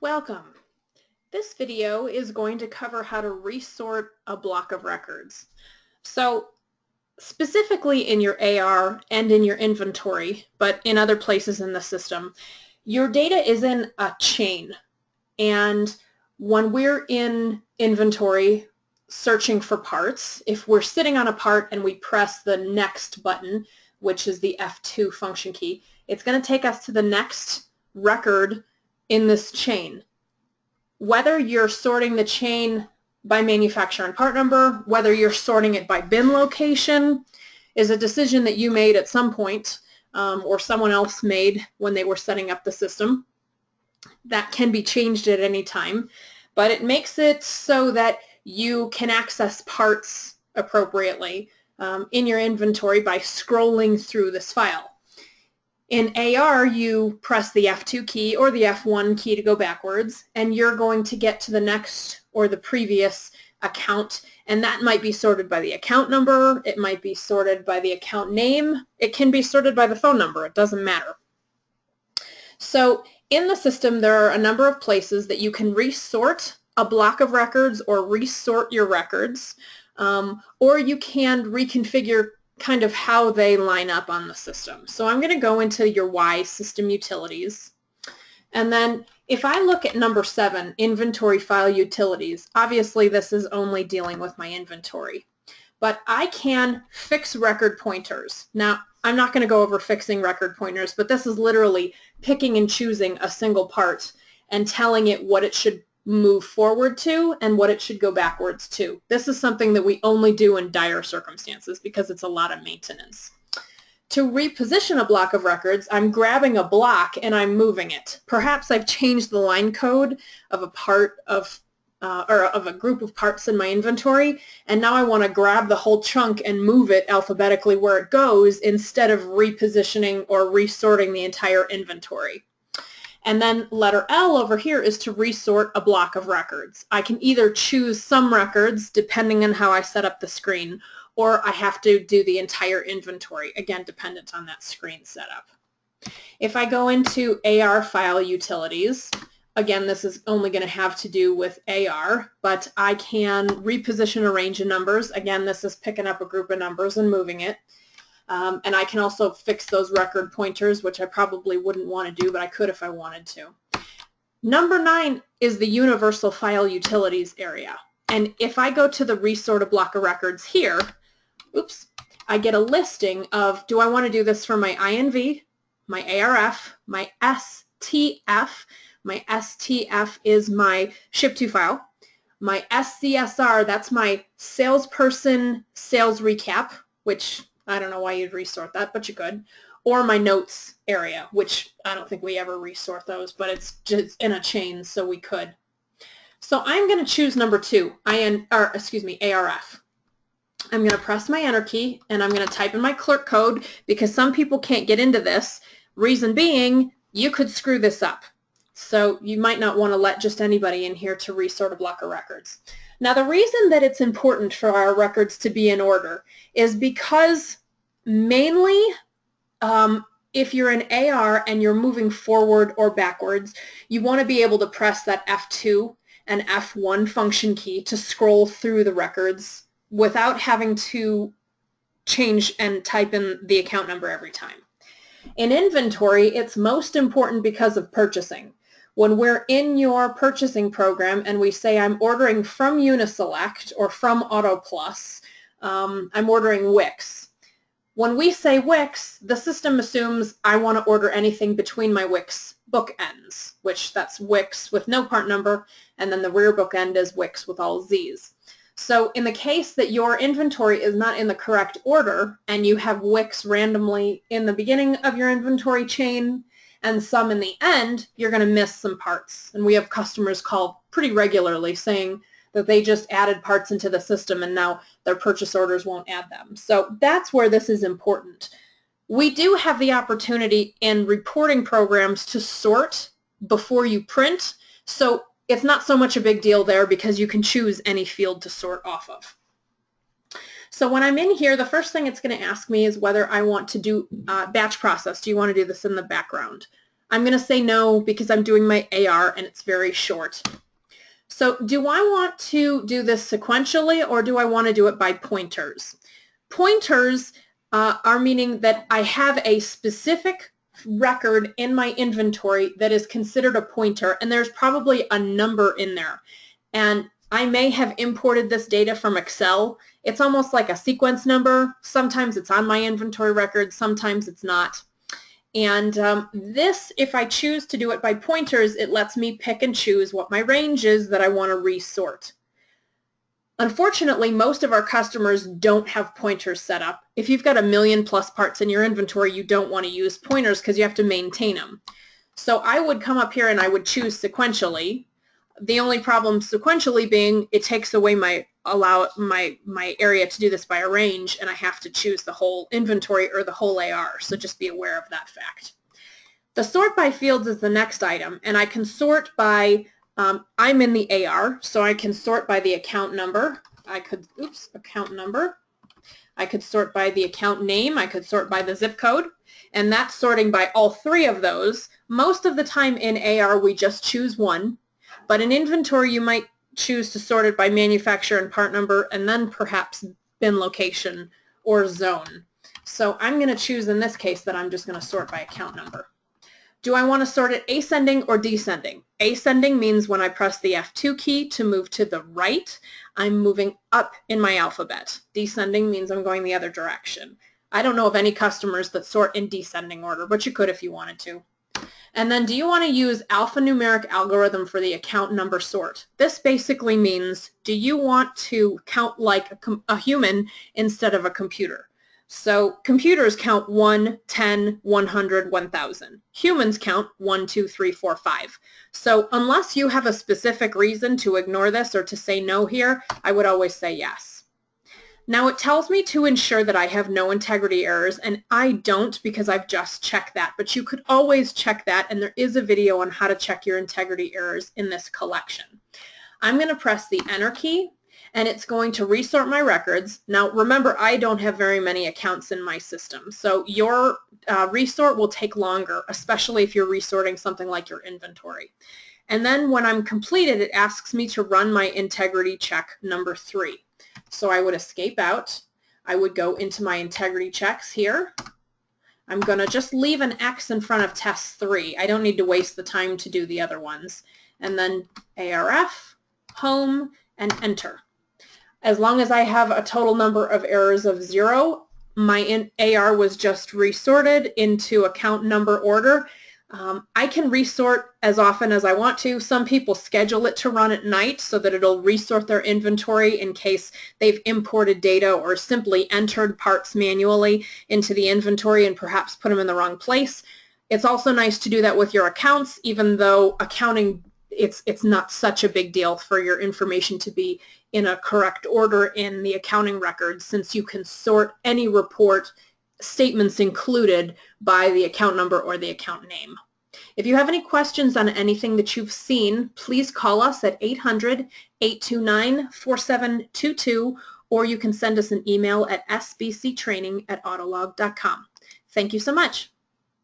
Welcome. This video is going to cover how to resort a block of records. So specifically in your AR and in your inventory, but in other places in the system, your data is in a chain. And when we're in inventory searching for parts, if we're sitting on a part and we press the next button, which is the F2 function key, it's going to take us to the next record in this chain. Whether you're sorting the chain by manufacturer and part number, whether you're sorting it by bin location, is a decision that you made at some point or someone else made when they were setting up the system. That can be changed at any time, but it makes it so that you can access parts appropriately in your inventory by scrolling through this file. In AR, you press the F2 key or the F1 key to go backwards, and you're going to get to the next or the previous account, and that might be sorted by the account number, it might be sorted by the account name, it can be sorted by the phone number, it doesn't matter. So in the system, there are a number of places that you can resort a block of records or resort your records, or you can reconfigure kind of how they line up on the system. So I'm going to go into your Y system utilities, and then if I look at number 7, inventory file utilities, obviously this is only dealing with my inventory, but I can fix record pointers. Now I'm not going to go over fixing record pointers, but this is literally picking and choosing a single part and telling it what it should move forward to and what it should go backwards to. This is something that we only do in dire circumstances because it's a lot of maintenance. To reposition a block of records, I'm grabbing a block and I'm moving it. Perhaps I've changed the line code of a part of or of a group of parts in my inventory, and now I want to grab the whole chunk and move it alphabetically where it goes instead of repositioning or resorting the entire inventory. And then letter L over here is to resort a block of records. I can either choose some records depending on how I set up the screen, or I have to do the entire inventory, again dependent on that screen setup. If I go into AR file utilities, again this is only going to have to do with AR, but I can reposition a range of numbers. Again, this is picking up a group of numbers and moving it. And I can also fix those record pointers, which I probably wouldn't want to do, but I could if I wanted to. Number 9 is the universal file utilities area. And if I go to the resort a block of records here, oops, I get a listing of, do I want to do this for my INV, my ARF, my STF. My STF is my ship to file. My SCSR, that's my salesperson sales recap, which I don't know why you'd resort that, but you could. Or my notes area, which I don't think we ever resort those, but it's just in a chain, so we could. So I'm going to choose number 2, ARF. I'm going to press my enter key, and I'm going to type in my clerk code because some people can't get into this. Reason being, you could screw this up. So you might not want to let just anybody in here to resort a block of records. Now the reason that it's important for our records to be in order is because mainly if you're in AR and you're moving forward or backwards, you want to be able to press that F2 and F1 function key to scroll through the records without having to change and type in the account number every time. In inventory, it's most important because of purchasing. When we're in your purchasing program and we say I'm ordering from Uniselect or from AutoPlus, I'm ordering Wix. When we say Wix, the system assumes I want to order anything between my Wix bookends, which that's Wix with no part number, and then the rear bookend is Wix with all Z's. So in the case that your inventory is not in the correct order and you have Wix randomly in the beginning of your inventory chain and some in the end, you're going to miss some parts. And we have customers call pretty regularly saying that they just added parts into the system and now their purchase orders won't add them. So that's where this is important. We do have the opportunity in reporting programs to sort before you print, so it's not so much a big deal there because you can choose any field to sort off of. So when I'm in here, the first thing it's going to ask me is whether I want to do batch process. Do you want to do this in the background? I'm going to say no because I'm doing my AR and it's very short. So do I want to do this sequentially or do I want to do it by pointers? Pointers are meaning that I have a specific record in my inventory that is considered a pointer, and there's probably a number in there. And I may have imported this data from Excel. It's almost like a sequence number. Sometimes it's on my inventory record, sometimes it's not. And this, if I choose to do it by pointers, it lets me pick and choose what my range is that I want to resort. Unfortunately, most of our customers don't have pointers set up. If you've got 1 million+ parts in your inventory, you don't want to use pointers because you have to maintain them. So I would come up here and I would choose sequentially. The only problem sequentially being it takes away my area to do this by a range, and I have to choose the whole inventory or the whole AR, so just be aware of that fact. The sort by fields is the next item, and I can sort by, I'm in the AR, so I can sort by the account number. Account number. I could sort by the account name, I could sort by the zip code, and that's sorting by all 3 of those. Most of the time in AR we just choose one, but in inventory you might choose to sort it by manufacturer and part number, and then perhaps bin location or zone. So I'm going to choose in this case that I'm just going to sort by account number. Do I want to sort it ascending or descending? Ascending means when I press the F2 key to move to the right, I'm moving up in my alphabet. Descending means I'm going the other direction. I don't know of any customers that sort in descending order, but you could if you wanted to. And then do you want to use alphanumeric algorithm for the account number sort? This basically means, do you want to count like a human instead of a computer? So computers count 1, 10, 100, 1,000. Humans count 1, 2, 3, 4, 5. So unless you have a specific reason to ignore this or to say no here, I would always say yes. Now it tells me to ensure that I have no integrity errors, and I don't because I've just checked that, but you could always check that, and there is a video on how to check your integrity errors in this collection. I'm going to press the Enter key, and it's going to resort my records. Now remember, I don't have very many accounts in my system, so your resort will take longer, especially if you're resorting something like your inventory. And then when I'm completed, it asks me to run my integrity check number 3. So I would escape out. I would go into my integrity checks here. I'm going to just leave an X in front of test 3. I don't need to waste the time to do the other ones. And then ARF, home, and enter. As long as I have a total number of errors of 0, my AR was just resorted into account number order. I can resort as often as I want to. Some people schedule it to run at night so that it'll resort their inventory in case they've imported data or simply entered parts manually into the inventory and perhaps put them in the wrong place. It's also nice to do that with your accounts, even though accounting, it's not such a big deal for your information to be in a correct order in the accounting records, since you can sort any report, statements included, by the account number or the account name. If you have any questions on anything that you've seen, please call us at 800-829-4722, or you can send us an email at sbctraining@autolog.com. Thank you so much.